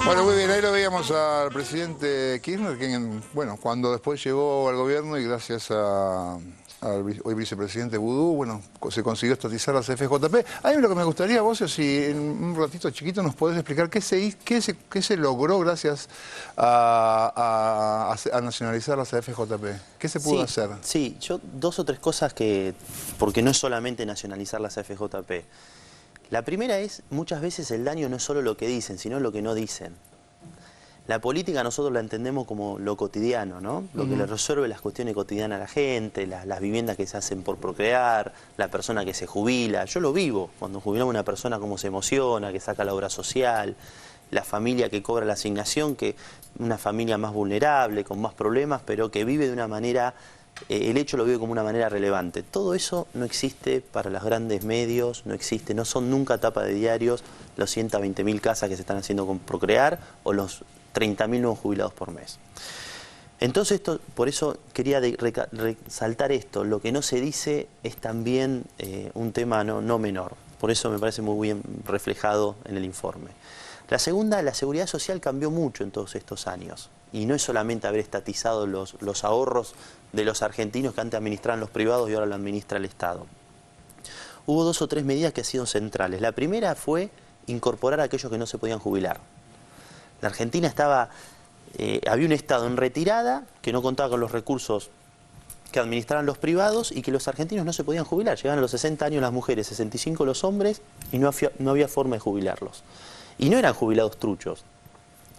Bueno, muy bien, ahí lo veíamos al presidente Kirchner, que, bueno, cuando después llegó al gobierno y gracias al hoy vicepresidente Vudú, bueno, se consiguió estatizar las FJP. A mí lo que me gustaría, vos, es si en un ratito chiquito nos podés explicar qué se logró gracias a nacionalizar las FJP. ¿Qué se pudo hacer? Sí, yo dos o tres cosas porque no es solamente nacionalizar las FJP. La primera es, muchas veces el daño no es solo lo que dicen, sino lo que no dicen. La política nosotros la entendemos como lo cotidiano, ¿no? Lo que le resuelve las cuestiones cotidianas a la gente, las viviendas que se hacen por procrear, la persona que se jubila. Yo lo vivo, cuando jubilamos a una persona cómo se emociona, que saca la obra social, la familia que cobra la asignación, que una familia más vulnerable, con más problemas, pero que vive de una manera... el hecho lo vive como una manera relevante. Todo eso no existe para los grandes medios, no existe, no son nunca tapa de diarios los 120.000 casas que se están haciendo con Procrear o los 30.000 nuevos jubilados por mes. Entonces, por eso quería resaltar esto, lo que no se dice es también un tema no menor, por eso me parece muy bien reflejado en el informe. La segunda, la seguridad social cambió mucho en todos estos años. Y no es solamente haber estatizado los ahorros de los argentinos que antes administraban los privados y ahora lo administra el Estado. Hubo dos o tres medidas que han sido centrales. La primera fue incorporar a aquellos que no se podían jubilar. La Argentina había un Estado en retirada que no contaba con los recursos que administraban los privados y que los argentinos no se podían jubilar. Llegaban a los 60 años las mujeres, 65 los hombres y no había forma de jubilarlos. Y no eran jubilados truchos.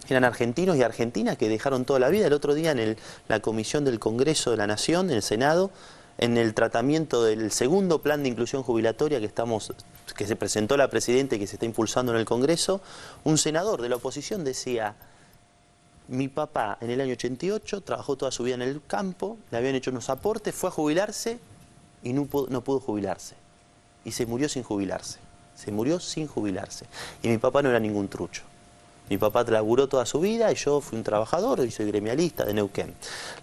Eran argentinos y argentinas que dejaron toda la vida. El otro día en la comisión del Congreso de la Nación, en el Senado, en el tratamiento del segundo plan de inclusión jubilatoria que se presentó la presidenta y que se está impulsando en el Congreso, un senador de la oposición decía: mi papá en el año 88 trabajó toda su vida en el campo, le habían hecho unos aportes, fue a jubilarse y no pudo jubilarse. Y se murió sin jubilarse. Se murió sin jubilarse. Y mi papá no era ningún trucho. Mi papá laburó toda su vida y yo fui un trabajador y soy gremialista de Neuquén.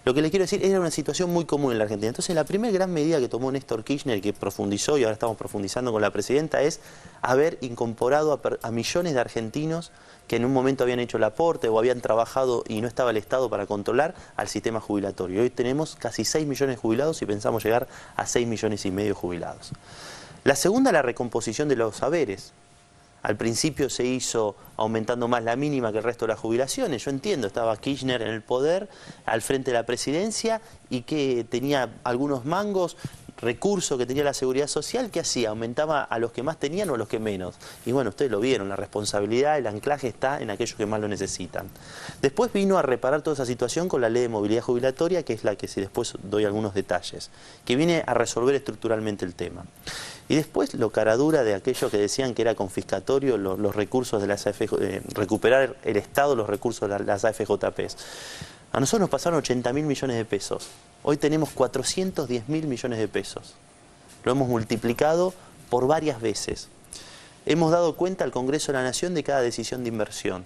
Lo que le quiero decir, era una situación muy común en la Argentina. Entonces, la primera gran medida que tomó Néstor Kirchner, que profundizó y ahora estamos profundizando con la presidenta, es haber incorporado a millones de argentinos que en un momento habían hecho el aporte o habían trabajado y no estaba el Estado para controlar al sistema jubilatorio. Hoy tenemos casi 6 millones de jubilados y pensamos llegar a 6,5 millones de jubilados. La segunda, la recomposición de los saberes. Al principio se hizo aumentando más la mínima que el resto de las jubilaciones. Yo entiendo, estaba Kirchner en el poder, al frente de la presidencia, y que tenía algunos mangos, recursos que tenía la seguridad social, ¿qué hacía? Aumentaba a los que más tenían o a los que menos. Y bueno, ustedes lo vieron, la responsabilidad, el anclaje está en aquellos que más lo necesitan. Después vino a reparar toda esa situación con la ley de movilidad jubilatoria, que es la que si después doy algunos detalles, que viene a resolver estructuralmente el tema. Y después lo caradura de aquellos que decían que era confiscatorio los recursos de las recuperar el Estado los recursos de las AFJPs. A nosotros nos pasaron 80.000 millones de pesos. Hoy tenemos 410.000 millones de pesos. Lo hemos multiplicado por varias veces. Hemos dado cuenta al Congreso de la Nación de cada decisión de inversión.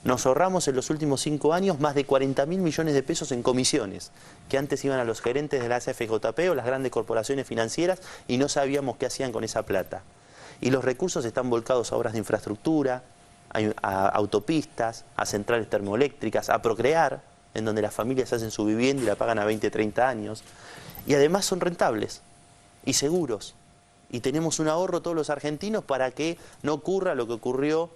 Nos ahorramos en los últimos 5 años más de 40.000 millones de pesos en comisiones, que antes iban a los gerentes de la AFJP o las grandes corporaciones financieras y no sabíamos qué hacían con esa plata. Y los recursos están volcados a obras de infraestructura, a autopistas, a centrales termoeléctricas, a Procrear, en donde las familias hacen su vivienda y la pagan a 20, 30 años. Y además son rentables y seguros. Y tenemos un ahorro todos los argentinos para que no ocurra lo que ocurrió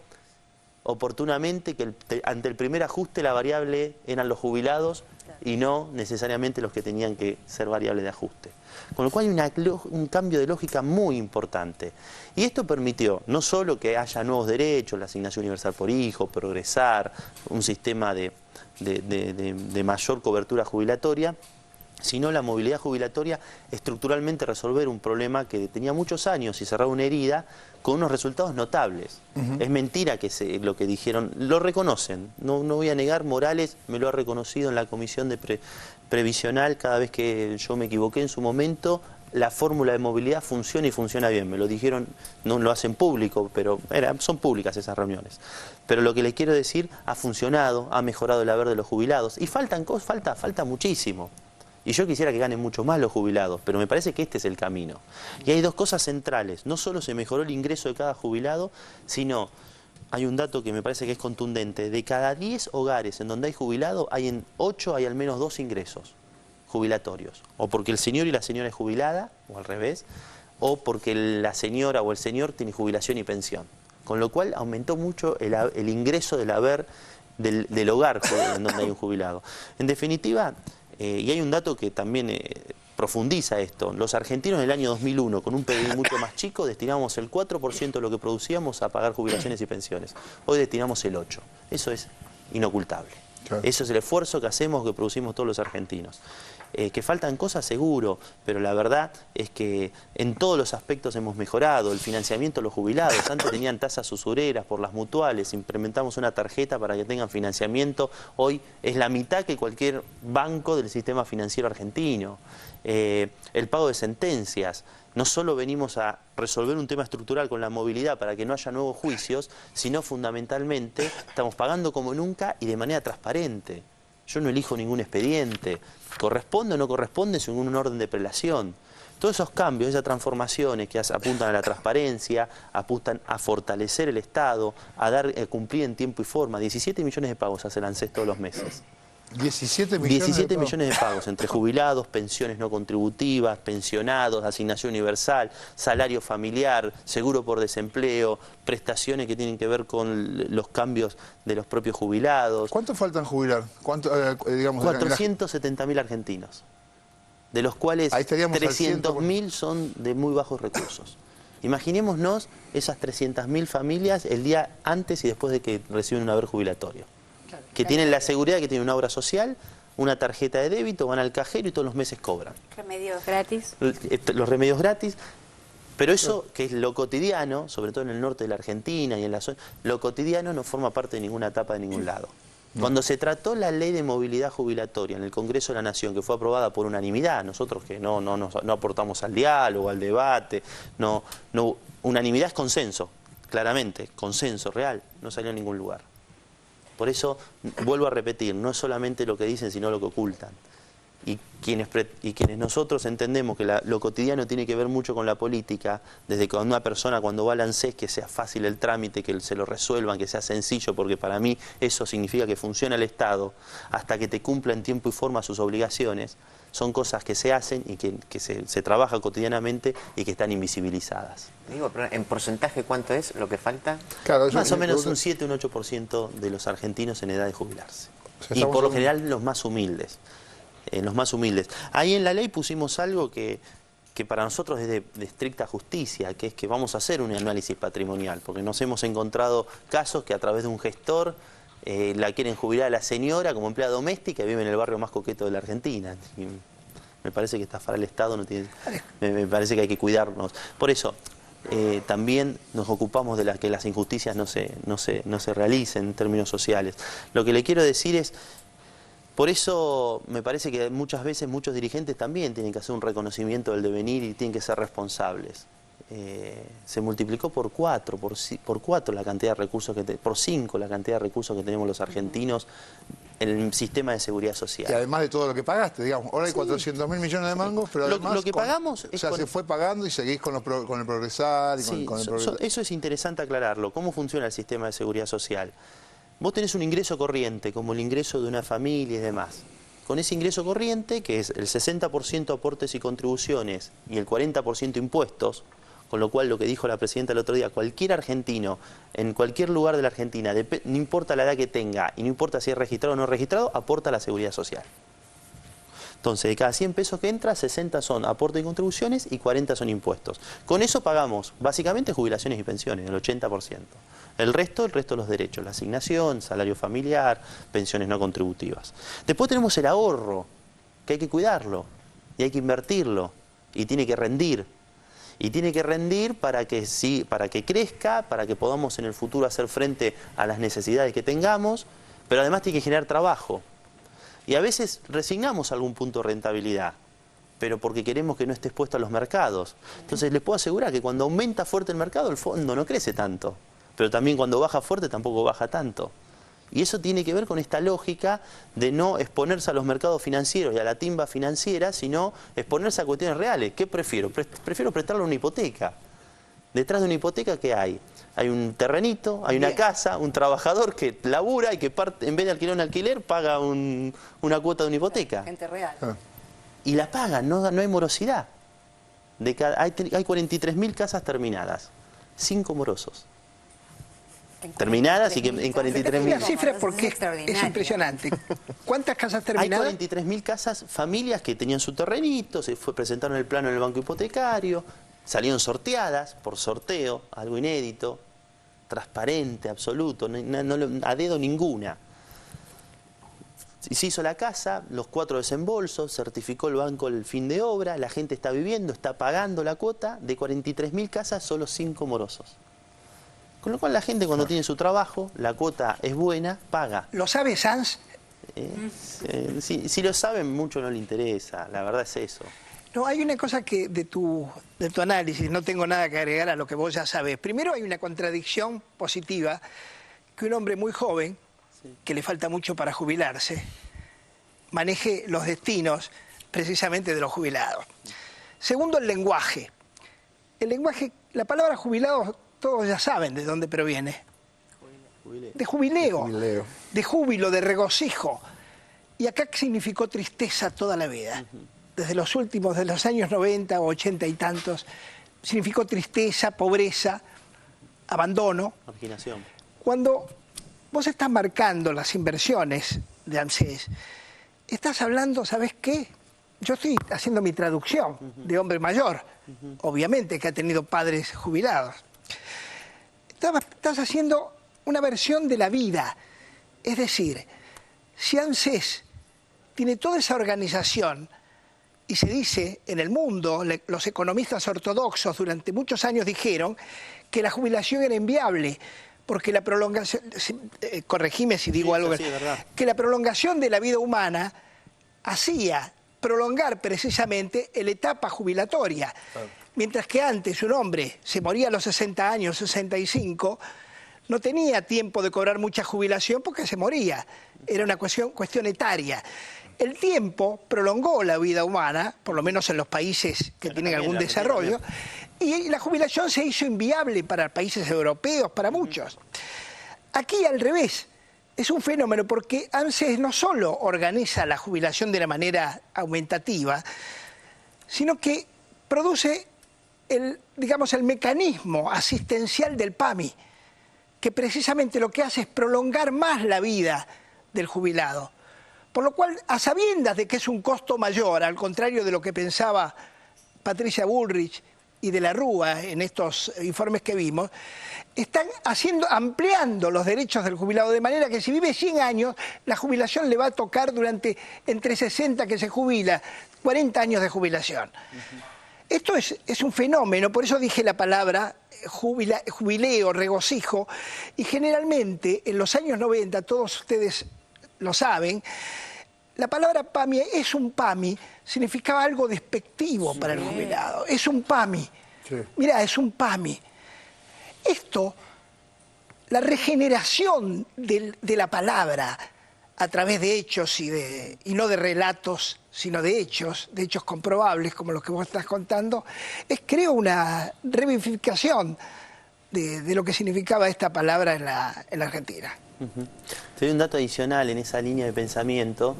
oportunamente, que ante el primer ajuste la variable eran los jubilados y no necesariamente los que tenían que ser variable de ajuste. Con lo cual hay un cambio de lógica muy importante. Y esto permitió no solo que haya nuevos derechos, la asignación universal por hijo, progresar, un sistema de mayor cobertura jubilatoria, sino la movilidad jubilatoria, estructuralmente resolver un problema que tenía muchos años y cerrar una herida con unos resultados notables. Es mentira que lo que dijeron, lo reconocen, no voy a negar, Morales me lo ha reconocido en la comisión de previsional cada vez que yo me equivoqué en su momento. La fórmula de movilidad funciona y funciona bien, me lo dijeron, no lo hacen público, pero son públicas esas reuniones. Pero lo que les quiero decir, ha funcionado, ha mejorado el haber de los jubilados y falta muchísimo. Y yo quisiera que ganen mucho más los jubilados, pero me parece que este es el camino. Y hay dos cosas centrales, no solo se mejoró el ingreso de cada jubilado, sino hay un dato que me parece que es contundente. De cada 10 hogares en donde hay jubilado, en 8 hay al menos 2 ingresos jubilatorios. O porque el señor y la señora es jubilada, o al revés, o porque la señora o el señor tiene jubilación y pensión. Con lo cual aumentó mucho el ingreso del haber del hogar en donde hay un jubilado. En definitiva, y hay un dato que también profundiza esto, los argentinos en el año 2001, con un PBI mucho más chico, destinamos el 4% de lo que producíamos a pagar jubilaciones y pensiones. Hoy destinamos el 8%. Eso es inocultable. Claro. Eso es el esfuerzo que hacemos, que producimos todos los argentinos. Que faltan cosas seguro, pero la verdad es que en todos los aspectos hemos mejorado. El financiamiento de los jubilados, antes tenían tasas usureras por las mutuales, implementamos una tarjeta para que tengan financiamiento, hoy es la mitad que cualquier banco del sistema financiero argentino. El pago de sentencias, no solo venimos a resolver un tema estructural con la movilidad para que no haya nuevos juicios, sino fundamentalmente estamos pagando como nunca y de manera transparente. Yo no elijo ningún expediente, corresponde o no corresponde según un orden de prelación. Todos esos cambios, esas transformaciones que apuntan a la transparencia, apuntan a fortalecer el Estado, a cumplir en tiempo y forma. 17 millones de pagos hace el ANSES todos los meses. 17 millones de pagos entre jubilados, pensiones no contributivas, pensionados, asignación universal, salario familiar, seguro por desempleo, prestaciones que tienen que ver con los cambios de los propios jubilados. ¿Cuánto faltan jubilar? ¿Cuánto, digamos, 470.000 argentinos, de los cuales 300.000 son de muy bajos recursos. Imaginémonos esas 300.000 familias el día antes y después de que reciben un haber jubilatorio. Que tienen la seguridad que tienen una obra social, una tarjeta de débito, van al cajero y todos los meses cobran. Remedios gratis. Los remedios gratis, pero eso que es lo cotidiano, sobre todo en el norte de la Argentina y en la zona, lo cotidiano no forma parte de ninguna etapa de ningún lado. Cuando se trató la ley de movilidad jubilatoria en el Congreso de la Nación, que fue aprobada por unanimidad, nosotros que no aportamos al diálogo, al debate, unanimidad es consenso, claramente, consenso real, no salió a ningún lugar. Por eso, vuelvo a repetir, no es solamente lo que dicen, sino lo que ocultan. Y quienes nosotros entendemos que lo cotidiano tiene que ver mucho con la política, desde que una persona cuando va al ANSES que sea fácil el trámite, que se lo resuelvan, que sea sencillo, porque para mí eso significa que funciona el Estado, hasta que te cumpla en tiempo y forma sus obligaciones, son cosas que se hacen y que se trabajan cotidianamente y que están invisibilizadas. Digo, pero en porcentaje, ¿cuánto es lo que falta? Claro, más o menos un 7 o un 8% de los argentinos en edad de jubilarse. Y por lo general los más humildes. Ahí en la ley pusimos algo que para nosotros es de estricta justicia, que es que vamos a hacer un análisis patrimonial, porque nos hemos encontrado casos que a través de un gestor la quieren jubilar a la señora como empleada doméstica y vive en el barrio más coqueto de la Argentina. Y me parece que estafar al Estado no tiene, me parece que hay que cuidarnos. Por eso, también nos ocupamos de que las injusticias no se realicen en términos sociales. Lo que le quiero decir es, por eso me parece que muchas veces muchos dirigentes también tienen que hacer un reconocimiento del devenir y tienen que ser responsables. Se multiplicó por 4 la cantidad de recursos por 5 la cantidad de recursos que tenemos los argentinos en el sistema de seguridad social. Y además de todo lo que pagaste, digamos, ahora hay 400.000 millones de mangos, pero además lo que pagamos es se fue pagando y seguís con el Progresar y con el Progresar. Eso es interesante aclararlo. ¿Cómo funciona el sistema de seguridad social? Vos tenés un ingreso corriente, como el ingreso de una familia y demás. Con ese ingreso corriente, que es el 60% aportes y contribuciones y el 40% impuestos, con lo cual lo que dijo la presidenta el otro día, cualquier argentino, en cualquier lugar de la Argentina, no importa la edad que tenga y no importa si es registrado o no registrado, aporta a la seguridad social. Entonces, de cada 100 pesos que entra, 60 son aportes y contribuciones y 40 son impuestos. Con eso pagamos básicamente jubilaciones y pensiones, el 80%. El resto de los derechos, la asignación, salario familiar, pensiones no contributivas. Después tenemos el ahorro, que hay que cuidarlo y hay que invertirlo y tiene que rendir. Y tiene que rendir para que crezca, para que podamos en el futuro hacer frente a las necesidades que tengamos, pero además tiene que generar trabajo. Y a veces resignamos algún punto de rentabilidad, pero porque queremos que no esté expuesto a los mercados. Entonces les puedo asegurar que cuando aumenta fuerte el mercado, el fondo no crece tanto, pero también cuando baja fuerte tampoco baja tanto. Y eso tiene que ver con esta lógica de no exponerse a los mercados financieros y a la timba financiera, sino exponerse a cuestiones reales. ¿Qué prefiero? Prefiero prestarle una hipoteca. Detrás de una hipoteca, ¿qué hay? Hay un terrenito, hay una casa, un trabajador que labura y que en vez de alquilar un alquiler paga una cuota de una hipoteca. Gente real. Y la pagan, no hay morosidad. Hay 43.000 casas terminadas, 5 morosos. Terminadas y que en 43.000... La cifra porque es impresionante. ¿Cuántas casas terminadas? Hay 43.000 casas, familias que tenían su terrenito, presentaron el plano en el banco hipotecario, salieron sorteadas por sorteo, algo inédito, transparente, absoluto, a dedo ninguna. Se hizo la casa, los 4 desembolsos, certificó el banco el fin de obra, la gente está viviendo, está pagando la cuota, de 43.000 casas, solo 5 morosos. Con lo cual la gente cuando tiene su trabajo, la cuota es buena, paga. ¿Lo sabe Sanz? Si lo saben, mucho no le interesa, la verdad es eso. No, hay una cosa que de tu análisis, no tengo nada que agregar a lo que vos ya sabés. Primero hay una contradicción positiva, que un hombre muy joven, que le falta mucho para jubilarse, maneje los destinos precisamente de los jubilados. Segundo, el lenguaje. El lenguaje, la palabra jubilado, todos ya saben de dónde proviene. De jubileo, de júbilo, de regocijo. Y acá significó tristeza toda la vida. Desde los últimos, de los años 90 o 80 y tantos, significó tristeza, pobreza, abandono. Marginación. Cuando vos estás marcando las inversiones de ANSES, estás hablando, ¿sabés qué? Yo estoy haciendo mi traducción de hombre mayor, obviamente que ha tenido padres jubilados. Estás haciendo una versión de la vida. Es decir, si ANSES tiene toda esa organización, y se dice en el mundo, los economistas ortodoxos durante muchos años dijeron que la jubilación era inviable, porque la prolongación, corregime si digo algo, que la prolongación de la vida humana hacía prolongar precisamente la etapa jubilatoria. Mientras que antes un hombre se moría a los 60 años, 65, no tenía tiempo de cobrar mucha jubilación porque se moría. Era una cuestión etaria. El tiempo prolongó la vida humana, por lo menos en los países que tienen algún desarrollo, y la jubilación se hizo inviable para países europeos, para muchos. Aquí al revés, es un fenómeno porque ANSES no solo organiza la jubilación de una manera aumentativa, sino que produce el mecanismo asistencial del PAMI, que precisamente lo que hace es prolongar más la vida del jubilado. Por lo cual, a sabiendas de que es un costo mayor, al contrario de lo que pensaba Patricia Bullrich y de la Rúa en estos informes que vimos, están ampliando los derechos del jubilado, de manera que si vive 100 años, la jubilación le va a tocar entre 60 que se jubila, 40 años de jubilación. Esto es un fenómeno, por eso dije la palabra jubileo, regocijo, y generalmente en los años 90, todos ustedes lo saben, la palabra PAMI es un PAMI, significaba algo despectivo para el jubilado. Es un PAMI. Sí. Mirá, es un PAMI. Esto, la regeneración de la palabra a través de hechos y no de relatos, sino de hechos comprobables como los que vos estás contando, creo una revivificación de lo que significaba esta palabra en la Argentina. Te doy un dato adicional en esa línea de pensamiento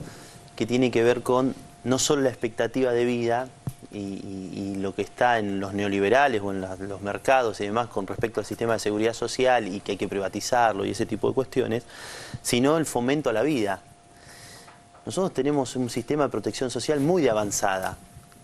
que tiene que ver con no solo la expectativa de vida y lo que está en los neoliberales o en los mercados y demás con respecto al sistema de seguridad social y que hay que privatizarlo y ese tipo de cuestiones, sino el fomento a la vida. Nosotros tenemos un sistema de protección social muy de avanzada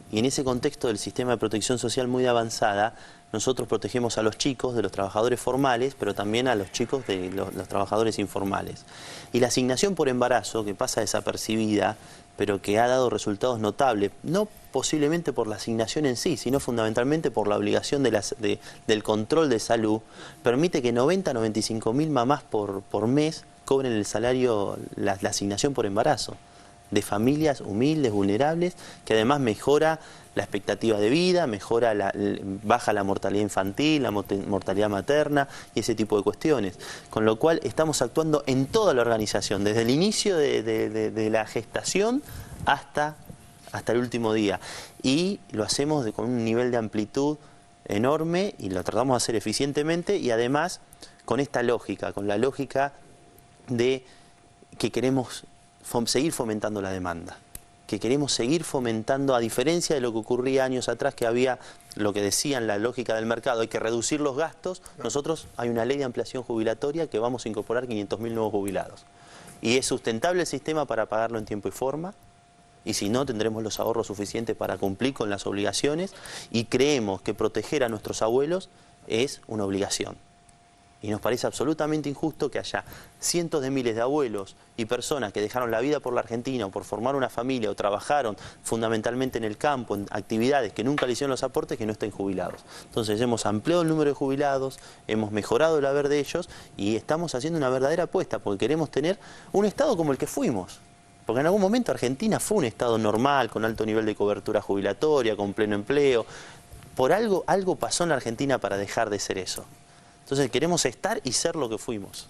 y en ese contexto del sistema de protección social muy de avanzada, nosotros protegemos a los chicos de los trabajadores formales, pero también a los chicos de los trabajadores informales. Y la asignación por embarazo, que pasa desapercibida, pero que ha dado resultados notables, no posiblemente por la asignación en sí, sino fundamentalmente por la obligación del control de salud, permite que 95.000 mamás por mes cobren el salario, la asignación por embarazo, de familias humildes, vulnerables, que además mejora la expectativa de vida, baja la mortalidad infantil, la mortalidad materna y ese tipo de cuestiones. Con lo cual estamos actuando en toda la organización, desde el inicio de la gestación hasta el último día. Y lo hacemos con un nivel de amplitud enorme y lo tratamos de hacer eficientemente y además con esta lógica, con la lógica de que queremos seguir fomentando la demanda, que queremos seguir fomentando, a diferencia de lo que ocurría años atrás, que había lo que decían la lógica del mercado, hay que reducir los gastos. Nosotros hay una ley de ampliación jubilatoria que vamos a incorporar 500.000 nuevos jubilados. Y es sustentable el sistema para pagarlo en tiempo y forma, y si no, tendremos los ahorros suficientes para cumplir con las obligaciones, y creemos que proteger a nuestros abuelos es una obligación. Y nos parece absolutamente injusto que haya cientos de miles de abuelos y personas que dejaron la vida por la Argentina o por formar una familia o trabajaron fundamentalmente en el campo, en actividades que nunca le hicieron los aportes, que no estén jubilados. Entonces hemos ampliado el número de jubilados, hemos mejorado el haber de ellos y estamos haciendo una verdadera apuesta porque queremos tener un Estado como el que fuimos. Porque en algún momento Argentina fue un Estado normal, con alto nivel de cobertura jubilatoria, con pleno empleo. Por algo pasó en la Argentina para dejar de ser eso. Entonces queremos estar y ser lo que fuimos.